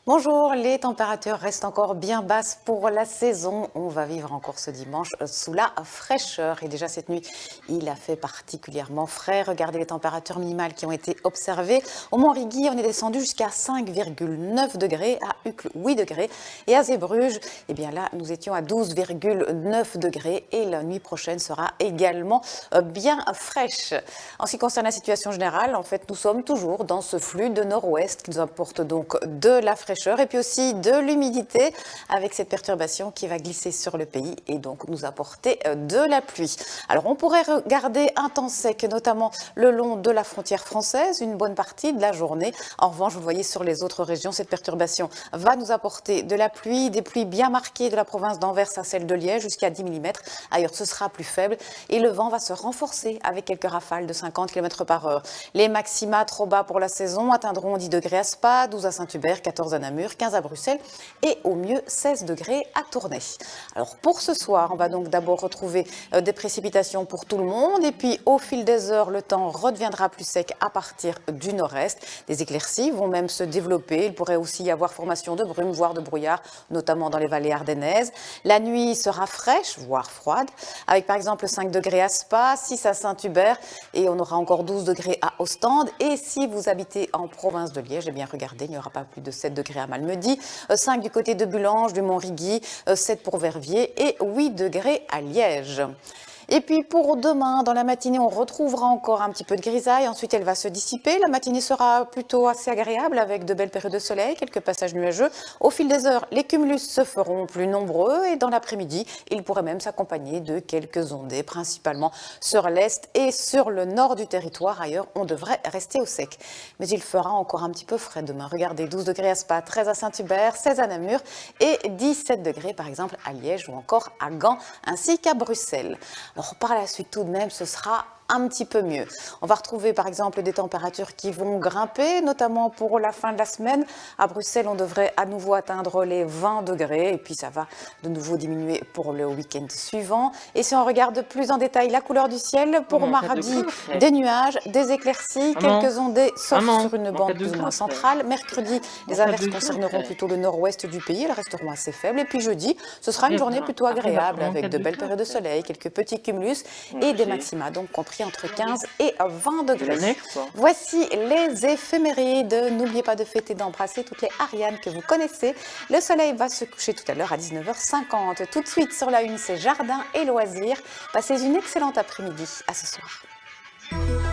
Bonjour, les températures restent encore bien basses pour la saison. On va vivre encore ce dimanche sous la fraîcheur. Et déjà cette nuit, il a fait particulièrement frais. Regardez les températures minimales qui ont été observées. Au Mont-Rigi, on est descendu jusqu'à 5,9 degrés, à Uccle 8 degrés. Et à Zeebruges, eh bien là, nous étions à 12,9 degrés. Et la nuit prochaine sera également bien fraîche. En ce qui concerne la situation générale, en fait, nous sommes toujours dans ce flux de nord-ouest qui nous apporte donc de la fraîcheur et puis aussi de l'humidité avec cette perturbation qui va glisser sur le pays et donc nous apporter de la pluie. Alors on pourrait regarder un temps sec, notamment le long de la frontière française, une bonne partie de la journée. En revanche, vous voyez sur les autres régions, cette perturbation va nous apporter de la pluie, des pluies bien marquées de la province d'Anvers à celle de Liège, jusqu'à 10 mm. Ailleurs, ce sera plus faible et le vent va se renforcer avec quelques rafales de 50 km/h. Les maxima trop bas pour la saison atteindront 10 degrés à Spa, 12 à Saint-Hubert, 14 à Namur, 15 à Bruxelles et au mieux 16 degrés à Tournai. Alors pour ce soir, on va donc d'abord retrouver des précipitations pour tout le monde et puis au fil des heures, le temps redeviendra plus sec à partir du nord-est. Des éclaircies vont même se développer. Il pourrait aussi y avoir formation de brume, voire de brouillard, notamment dans les vallées ardennaises. La nuit sera fraîche, voire froide, avec par exemple 5 degrés à Spa, 6 à Saint-Hubert et on aura encore 12 degrés à Ostende. Et si vous habitez en province de Liège, eh bien regardez, il n'y aura pas plus de 7 degrés à Malmedy, 5 du côté de Bulange, du Mont-Rigi, 7 pour Verviers et 8 degrés à Liège. Et puis pour demain, dans la matinée, on retrouvera encore un petit peu de grisaille. Ensuite, elle va se dissiper. La matinée sera plutôt assez agréable avec de belles périodes de soleil, quelques passages nuageux. Au fil des heures, les cumulus se feront plus nombreux et dans l'après-midi, ils pourraient même s'accompagner de quelques ondées, principalement sur l'est et sur le nord du territoire. Ailleurs, on devrait rester au sec. Mais il fera encore un petit peu frais demain. Regardez, 12 degrés à Spa, 13 à Saint-Hubert, 16 à Namur et 17 degrés par exemple à Liège ou encore à Gand ainsi qu'à Bruxelles. Alors par la suite tout de même ce sera un petit peu mieux. On va retrouver par exemple des températures qui vont grimper, notamment pour la fin de la semaine. À Bruxelles, on devrait à nouveau atteindre les 20 degrés et puis ça va de nouveau diminuer pour le week-end suivant. Et si on regarde plus en détail la couleur du ciel, pour mardi, des nuages, des éclaircies, quelques ondées, sauf sur une bande plus ou moins centrale. Mercredi, les averses concerneront plutôt le nord-ouest du pays, elles resteront assez faibles. Et puis jeudi, ce sera une journée plutôt agréable avec de belles périodes de soleil, quelques petits cumulus et des maxima, donc compris entre 15 et 20 degrés. Voici les éphémérides. N'oubliez pas de fêter et d'embrasser toutes les Ariane que vous connaissez. Le soleil va se coucher tout à l'heure à 19h50. Tout de suite sur la une, c'est jardin et loisirs. Passez une excellente après-midi. À ce soir.